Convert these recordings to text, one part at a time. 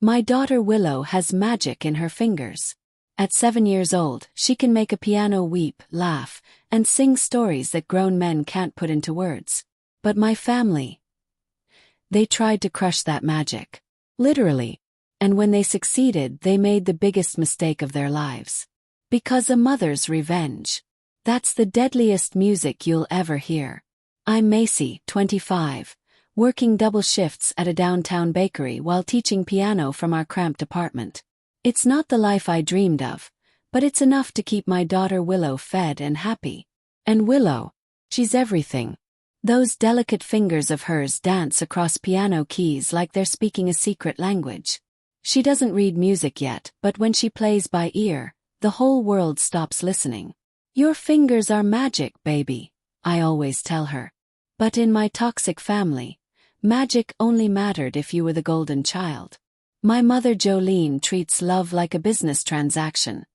My daughter Willow has magic in her fingers. At 7 years old, she can make a piano weep, laugh, and sing stories that grown men can't put into words. But my family, they tried to crush that magic. Literally. And when they succeeded, they made the biggest mistake of their lives. Because a mother's revenge. That's the deadliest music you'll ever hear. I'm Macy, 25, working double shifts at a downtown bakery while teaching piano from our cramped apartment. It's not the life I dreamed of, but it's enough to keep my daughter Willow fed and happy. And Willow, she's everything. Those delicate fingers of hers dance across piano keys like they're speaking a secret language. She doesn't read music yet, but when she plays by ear, the whole world stops listening. Your fingers are magic, baby, I always tell her. But in my toxic family, magic only mattered if you were the golden child. My mother Jolene treats love like a business transaction.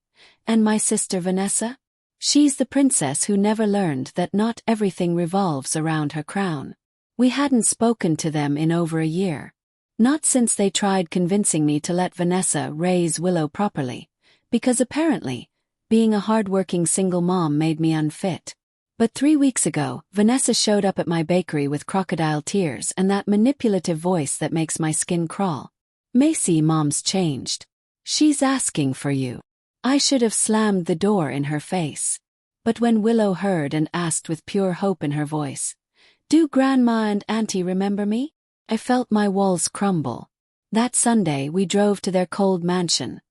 And my sister Vanessa? She's the princess who never learned that not everything revolves around her crown. We hadn't spoken to them in over a year. Not since they tried convincing me to let Vanessa raise Willow properly, because apparently, being a hard-working single mom made me unfit. But 3 weeks ago, Vanessa showed up at my bakery with crocodile tears and that manipulative voice that makes my skin crawl. Macy, Mom's changed. She's asking for you. I should have slammed the door in her face. But when Willow heard and asked with pure hope in her voice, "Do Grandma and Auntie remember me?" I felt my walls crumble. That Sunday we drove to their cold mansion,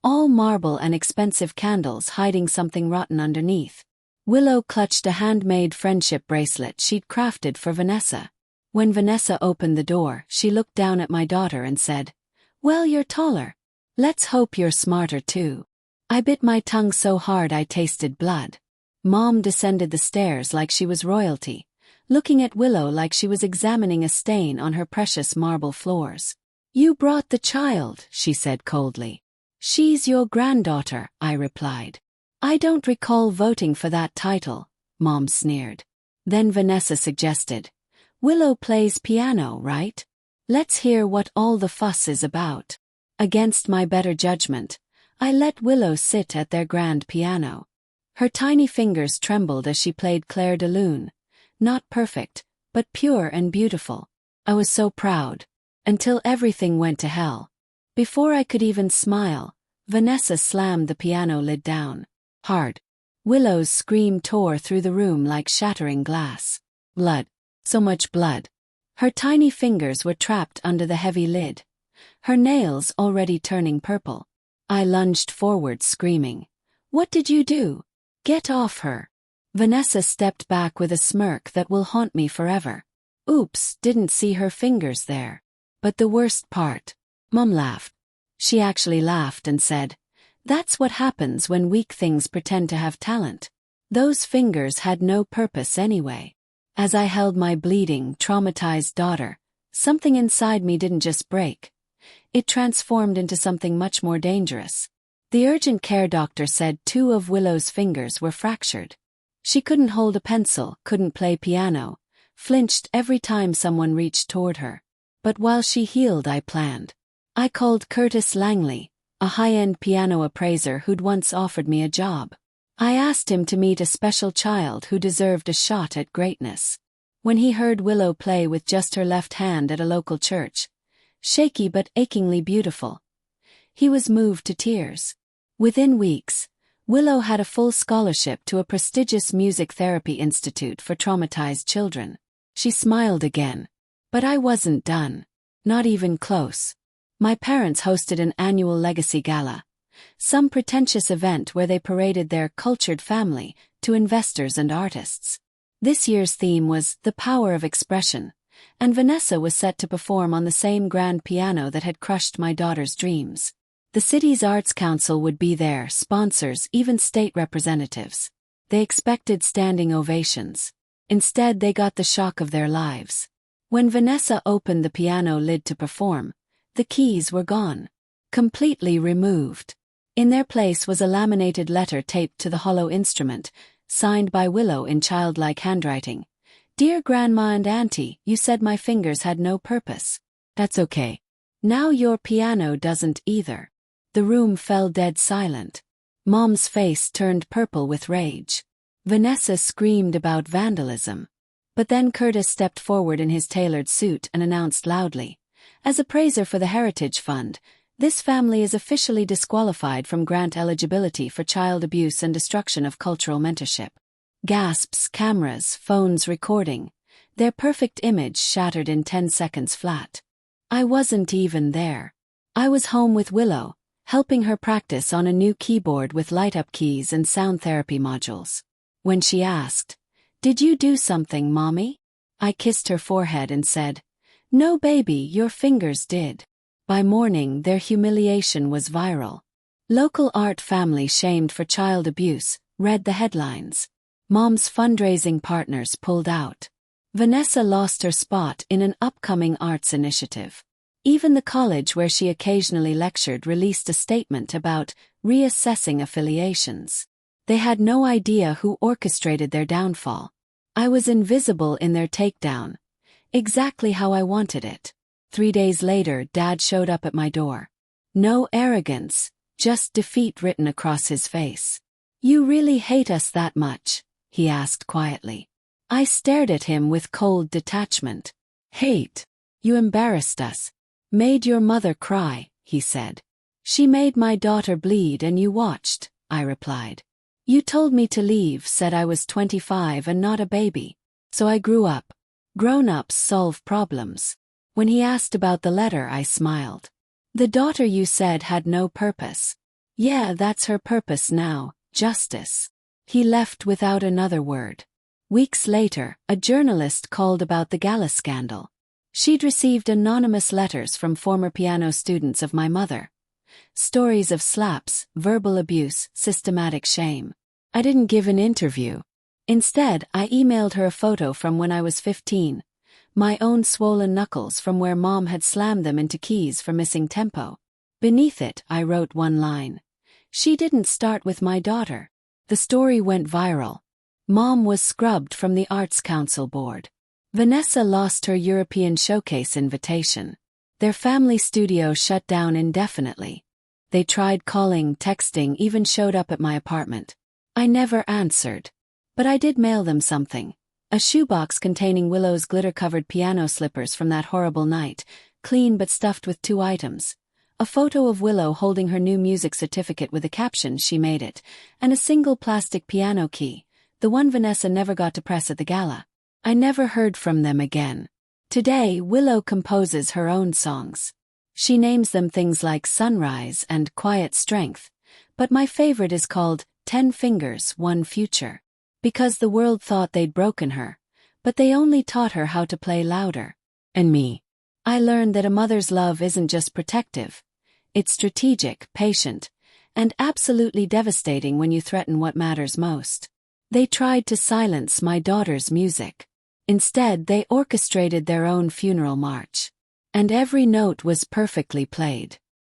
all marble and expensive candles hiding something rotten underneath. Willow clutched a handmade friendship bracelet she'd crafted for Vanessa. When Vanessa opened the door, she looked down at my daughter and said, "Well, you're taller. Let's hope you're smarter too." I bit my tongue so hard I tasted blood. Mom descended the stairs like she was royalty, looking at Willow like she was examining a stain on her precious marble floors. "You brought the child," she said coldly. "She's your granddaughter," I replied. "I don't recall voting for that title," Mom sneered. Then Vanessa suggested, "Willow plays piano, right? Let's hear what all the fuss is about." Against my better judgment, I let Willow sit at their grand piano. Her tiny fingers trembled as she played Clair de Lune. Not perfect, but pure and beautiful. I was so proud. Until everything went to hell. Before I could even smile, Vanessa slammed the piano lid down. Hard. Willow's scream tore through the room like shattering glass. Blood. So much blood. Her tiny fingers were trapped under the heavy lid. Her nails already turning purple. I lunged forward screaming, "What did you do? Get off her." Vanessa stepped back with a smirk that will haunt me forever. Oops, didn't see her fingers there. But the worst part. Mom laughed. She actually laughed and said, "That's what happens when weak things pretend to have talent." Those fingers had no purpose anyway. As I held my bleeding, traumatized daughter, something inside me didn't just break. It transformed into something much more dangerous. The urgent care doctor said 2 of Willow's fingers were fractured. She couldn't hold a pencil, couldn't play piano, flinched every time someone reached toward her. But while she healed, I planned. I called Curtis Langley, a high-end piano appraiser who'd once offered me a job. I asked him to meet a special child who deserved a shot at greatness. When he heard Willow play with just her left hand at a local church, shaky but achingly beautiful, he was moved to tears. Within weeks, Willow had a full scholarship to a prestigious music therapy institute for traumatized children. She smiled again. But I wasn't done. Not even close. My parents hosted an annual legacy gala, some pretentious event where they paraded their cultured family to investors and artists. This year's theme was the power of expression, and Vanessa was set to perform on the same grand piano that had crushed my daughter's dreams. The city's arts council would be there, sponsors, even state representatives. They expected standing ovations. Instead, they got the shock of their lives. When Vanessa opened the piano lid to perform, the keys were gone. Completely removed. In their place was a laminated letter taped to the hollow instrument, signed by Willow in childlike handwriting. "Dear Grandma and Auntie, you said my fingers had no purpose. That's okay. Now your piano doesn't either." The room fell dead silent. Mom's face turned purple with rage. Vanessa screamed about vandalism. But then Curtis stepped forward in his tailored suit and announced loudly, "As a praiser for the Heritage Fund, this family is officially disqualified from grant eligibility for child abuse and destruction of cultural mentorship." Gasps, cameras, phones recording. Their perfect image shattered in 10 seconds flat. I wasn't even there. I was home with Willow, helping her practice on a new keyboard with light-up keys and sound therapy modules. When she asked, "Did you do something, Mommy?" I kissed her forehead and said, "No, baby, your fingers did." By morning, their humiliation was viral. "Local art family shamed for child abuse," read the headlines. Mom's fundraising partners pulled out. Vanessa lost her spot in an upcoming arts initiative. Even the college where she occasionally lectured released a statement about reassessing affiliations. They had no idea who orchestrated their downfall. I was invisible in their takedown. Exactly how I wanted it. 3 days later, Dad showed up at my door. No arrogance, just defeat written across his face. "You really hate us that much?" he asked quietly. I stared at him with cold detachment. "Hate? You embarrassed us. Made your mother cry," he said. "She made my daughter bleed and you watched," I replied. "You told me to leave, said I was 25 and not a baby. So I grew up. Grown-ups solve problems." When he asked about the letter, I smiled. "The daughter you said had no purpose." "Yeah, that's her purpose now, justice." He left without another word. Weeks later, a journalist called about the gala scandal. She'd received anonymous letters from former piano students of my mother. Stories of slaps, verbal abuse, systematic shame. I didn't give an interview. Instead, I emailed her a photo from when I was 15. My own swollen knuckles from where Mom had slammed them into keys for missing tempo. Beneath it, I wrote one line. "She didn't start with my daughter." The story went viral. Mom was scrubbed from the Arts Council board. Vanessa lost her European showcase invitation. Their family studio shut down indefinitely. They tried calling, texting, even showed up at my apartment. I never answered. But I did mail them something. A shoebox containing Willow's glitter-covered piano slippers from that horrible night, clean but stuffed with 2 items. A photo of Willow holding her new music certificate with a caption, "She made it," and a single plastic piano key, the one Vanessa never got to press at the gala. I never heard from them again. Today, Willow composes her own songs. She names them things like Sunrise and Quiet Strength, but my favorite is called 10 Fingers, One Future. Because the world thought they'd broken her, but they only taught her how to play louder. And me. I learned that a mother's love isn't just protective. It's strategic, patient, and absolutely devastating when you threaten what matters most. They tried to silence my daughter's music. Instead, they orchestrated their own funeral march. And every note was perfectly played.